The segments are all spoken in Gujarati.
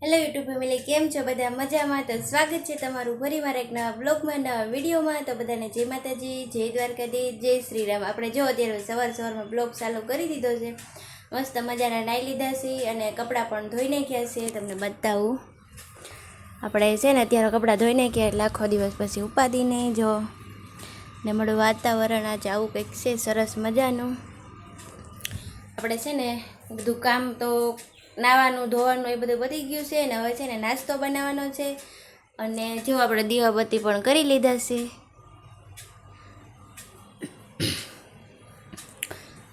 હેલો યુટ્યુબ ફેમિલી, કેમ છો બધા? મજામાં? તો સ્વાગત છે તમારું ફરી મારા એક નવા બ્લોગમાં, નવા વિડીયોમાં. તો બધાને જય માતાજી, જય દ્વારકાધીશ, જય શ્રી રામ. આપણે જો અત્યારે સવારમાં બ્લોગ ચાલુ કરી દીધો છે. મસ્ત મજાના નાઈ લીધા છે અને કપડાં પણ ધોઈ નાખ્યા છે. તમને બતાવું, આપણે છે ને અત્યારે કપડાં ધોઈ નાખ્યા એટલે આખો દિવસ પછી ઉપાદી નહીં. જો ને મળું વાતાવરણ આજે આવું કંઈક છે સરસ મજાનું. આપણે છે ને બધું કામ તો નાવાનું ધોવાનું એ બધું પતી ગયું છે ને હવે છે ને નાસ્તો બનાવવાનો છે. અને જો આપણે દીવાબત્તી પણ કરી લીધા છે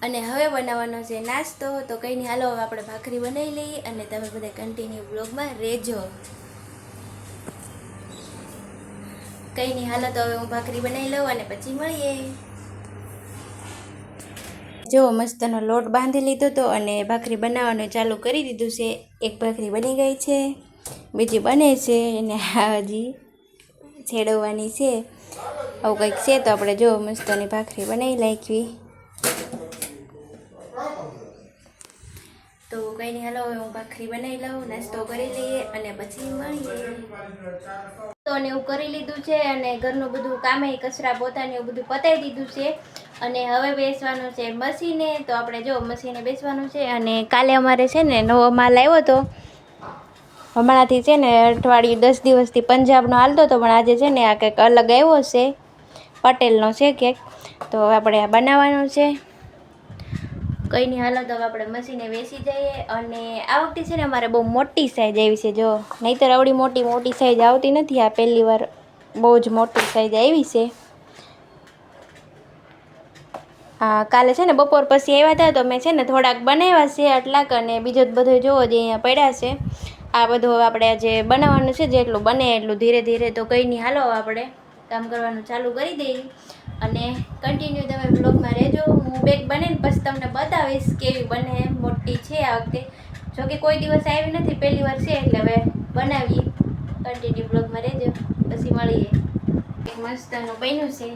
અને હવે બનાવવાનો છે નાસ્તો. તો કંઈ નહીં, હાલો હવે આપણે ભાખરી બનાવી લઈએ અને તમે બધા કન્ટિન્યુ બ્લોગમાં રહેજો. કંઈ નહીં, હાલો તો હવે હું ભાખરી બનાવી લઉં અને પછી મળીએ. જો મસ્તનો લોટ બાંધી લીધો હતો અને ભાખરી બનાવવાનું ચાલુ કરી દીધું છે. એક ભાખરી બની ગઈ છે, બીજી બને છે અને હજી છેડવવાની છે. આવું કંઈક છે. તો આપણે જો મસ્તની ભાખરી બનાવી નાખવી. તો કંઈ નહીં, હાલો હવે હું ભાખરી બનાવી લઉં, નાસ્તો કરી લઈએ અને પછી મળીએ. તો ને એવું કરી લીધું છે અને ઘરનું બધું કામે કચરા પોતાને એવું બધું પતાવી દીધું છે. અને હવે બેસવાનું છે મશીને. તો આપણે જો મશીને બેસવાનું છે. અને કાલે અમારે છે ને નવો માલ આવ્યો હતો. હમણાંથી છે ને અઠવાડિયું 10 દિવસથી પંજાબનો હાલતો હતો, પણ આજે છે ને આ કંઈક અલગ આવ્યો છે, પટેલનો છે કેક. તો હવે આપણે આ બનાવવાનું છે. કંઈ નહીં, હાલો તો હવે આપણે મશીને બેસી જઈએ. અને આ વખતે છે ને અમારે બહુ મોટી સાઈઝ આવી છે. જો નહીંતર આવડી મોટી સાઈઝ આવતી નથી. આ પહેલી વાર બહુ જ મોટી સાઈઝ આવી છે. હા, કાલે છે ને બપોર પછી આવ્યા હતા તો મેં છે ને થોડાક બનાવ્યા છે આટલાક, અને બીજો બધો જોવો જે અહીંયા પડ્યા છે. આ બધું હવે આપણે આજે બનાવવાનું છે, જેટલું બને એટલું ધીરે ધીરે. તો કંઈ નહીં, હાલો આપણે કામ કરવાનું ચાલુ કરી દઈએ અને કન્ટિન્યુ તમે બ્લોગમાં રહેજો. હું બેગ બને ને પછી તમને બતાવીશ કેવી બને. મોટી છે આ વખતે, જોકે કોઈ દિવસ આવી નથી, પહેલી વાર છે એટલે હવે બનાવીએ. કન્ટિન્યુ બ્લોગમાં રહેજો, પછી મળીએ. એક મસ્તનું બન્યું છે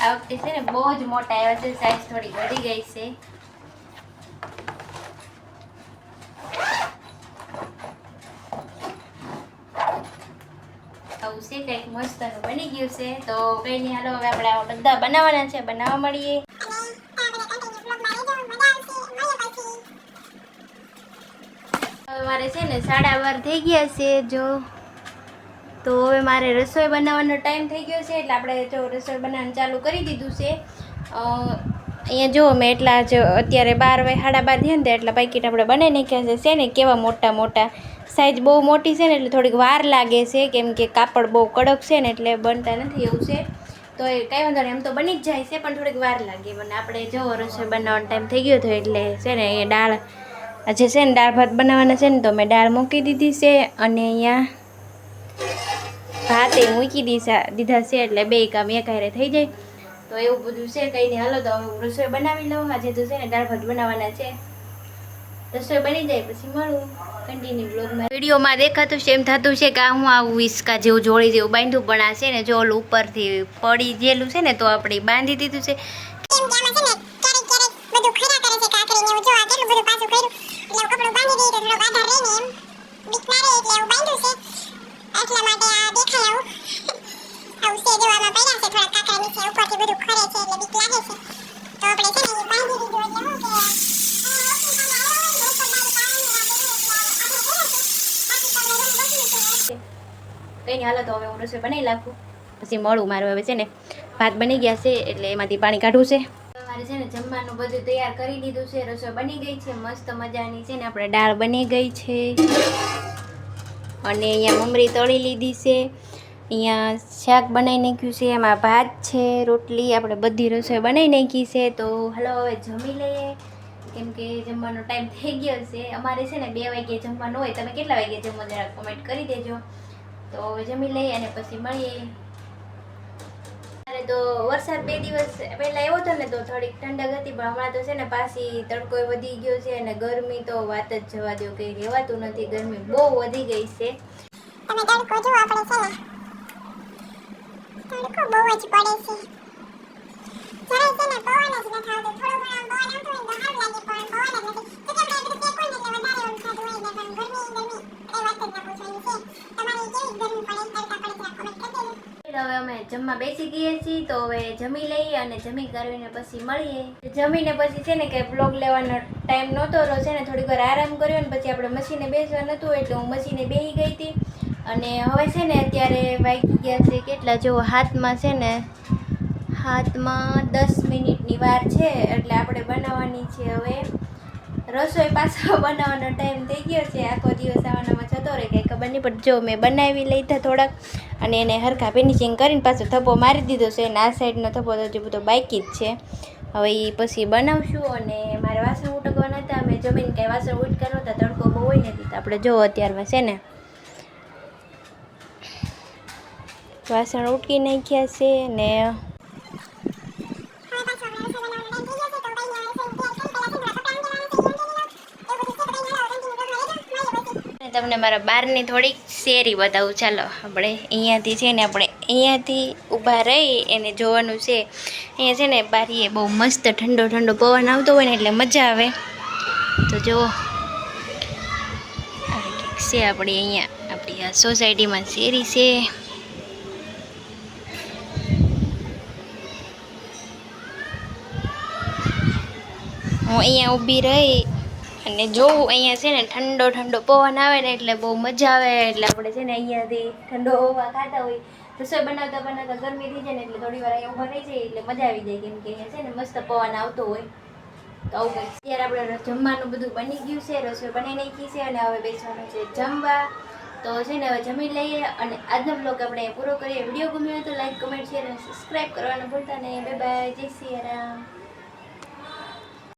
આ વખતે. છે ને બહુ જ મોટા આવ્યા છે, સાઈઝ થોડી વધી ગઈ છે. આવું છે કંઈક મસ્તનું બની ગયું છે. તો કંઈ નહીં, હાલો હવે આપણે આ બધા બનાવવાના છે, બનાવવા મળીએ. હવે મારે છે ને 12:30 થઈ ગયા છે. જો તો હવે મારે રસોઈ બનાવવાનો ટાઈમ થઈ ગયો છે એટલે આપણે જો રસોઈ બનાવવાનું ચાલુ કરી દીધું છે. અહીંયા જો મેં એટલા જ અત્યારે 12 સાડા 12 થયા ને એટલા પેકેટ આપણે બનાવી નાખ્યા છે. ને કેવા મોટા મોટા, સાઈઝ બહુ મોટી છે ને એટલે થોડીક વાર લાગે છે, કેમ કે કાપડ બહુ કડક છે ને એટલે બનતા નથી એવું છે. તો એ કાંઈ વાંધો નહીં, એમ તો બની જ જાય છે પણ થોડીક વાર લાગે મને. આપણે જો રસોઈ બનાવવાનો ટાઈમ થઈ ગયો હતો એટલે છે ને અહીંયા દાળ, આજે છે ને દાળ ભાત બનાવવાના છે ને, તો મેં દાળ મૂકી દીધી છે અને અહીંયા ભાતે મૂકી દીધા છે એટલે બે કામ એક હારે થઈ જાય. તો એવું બધું છે. કંઈ નહીં, હાલો તો હવે હું રસોઈ બનાવી લઉં. આજે તો છે ને દાળ ભાત બનાવવાના છે. રસોઈ બની જાય પછી મળું કન્ટિન્યુ બ્લોગમાં. વિડીયોમાં દેખાતું છે એમ થતું છે કે હું આવું હિસકા જેવું જોડી જેવું બાંધ્યું, પણ આ છે ને જો ઓલું ઉપરથી પડી ગયેલું છે ને તો આપણે બાંધી દીધું છે. કંઈ નહીં, હાલો તો હવે હું રસોઈ બનાવી નાખું પછી મળું. મારું હવે છે ને ભાત બની ગયા છે એટલે એમાંથી પાણી કાઢવું છે. મારે છે ને જમવાનું બધું તૈયાર કરી દીધું છે. રસોઈ બની ગઈ છે મસ્ત મજાની. છે ને આપણે દાળ બની ગઈ છે અને અહીંયા મમરી તળી લીધી છે. અહીંયા શાક બનાવી નાખ્યું છે, એમાં ભાત છે, રોટલી, આપણે બધી રસોઈ બનાવી નાખી છે. તો હાલો હવે જમી લઈએ, કેમ કે જમવાનો ટાઈમ થઈ ગયો છે. અમારે છે ને 2 વાગ્યે જમવાનું હોય. તમે કેટલા વાગ્યે જમો જરા કોમેન્ટ કરી દેજો. તો હવે જમી લઈએ અને પછી મળીએ. તો વરસાદ 2 દિવસ પહેલાં આવ્યો હતો ને તો થોડીક ઠંડક હતી, પણ હમણાં તો છે ને પાછી તડકો વધી ગયો છે અને ગરમી તો વાત જ જવા દો, કંઈ રહેવાતું નથી. ગરમી બહુ વધી ગઈ છે. તમે તડકો જો, આપણે છે ને તડકો બહુ જ પડે છે. જરાય છે ને પવન જ નથી આવતો. થોડો ઘણો પવન આવતો હોય તો સારું લાગે, પણ પવન જ નથી. તો કે આપણે બધું પેક હોય ને એટલે વધારે જમવા બેસી ગઈએ છીએ. તો હવે જમી લઈએ અને જમી કરીને પછી મળીએ. જમીને પછી છે ને કે બ્લોગ લેવાનો ટાઈમ નહોતો રહ્યો છે ને થોડીક વાર આરામ કર્યો ને પછી આપણે મશીને બેસવા નહોતું એટલે હું મશીને બેસી ગઈ હતી. અને હવે છે ને અત્યારે વાગી ગયા છે કેટલા જો હાથમાં છે ને હાથમાં 10 મિનિટની વાર છે એટલે આપણે બનાવવાની છે હવે રસોઈ. પાછો બનાવવાનો ટાઈમ થઈ ગયો છે. આખો દિવસ આવવાનામાં જતો રહે કંઈ ખબર નહીં પણ જો મેં બનાવી લીધા થોડાક અને એને હરખા ફિનિશિંગ કરીને પાછો થપ્પો મારી દીધો છે અને આ સાઈડનો થપ્પો તો હજી બધો બાકી જ છે. હવે એ પછી બનાવશું અને મારે વાસણ ઉટકવાના હતા. મેં જમીને કાંઈ વાસણ ઉટકાનો હતા તડકો બહુ હોય નથી તો આપણે જો અત્યારમાં છે ને વાસણ ઉટકી નાખ્યા છે ને તમને મારા બહારની થોડીક શેરી બતાવું. ચાલો આપણે અહીંયાથી છે ને આપણે અહીંયાથી ઊભા રહી એને જોવાનું છે. અહીંયા છે ને બારીએ બહુ મસ્ત ઠંડો ઠંડો પવન આવતો હોય ને એટલે મજા આવે. તો જુઓ આવી કંઈક છે આપણી અહીંયા આપણી આ સોસાયટીમાં શેરી છે. હું અહીંયા ઊભી રહી અને જોઉં અહીંયા છે ને ઠંડો ઠંડો પવન આવે ને એટલે બહુ મજા આવે. એટલે આપણે છે ને અહીંયાથી ઠંડો હવા ખાતા હોય રસોઈ બનાવતા બનાવતા ગરમી થઈ જાય ને એટલે થોડી વાર અહીંયા ઊભા રહી જાય એટલે મજા આવી જાય કેમ કે અહીંયા છે ને મસ્ત પવન આવતો હોય. તો આવું કંઈક ત્યારે આપણે જમવાનું બધું બની ગયું છે. રસોઈ બનાવી નાખી છે અને હવે બેસવાનું છે જમવા. તો છે ને હવે જમી લઈએ અને આજનો બ્લોગ આપણે પૂરો કરીએ. વિડીયો ગમ્યો હોય તો લાઈક કમેન્ટ શેર અને સબસ્ક્રાઈબ કરવાનું ભૂલતા નહીં. Bye bye. જય શ્રી રામ.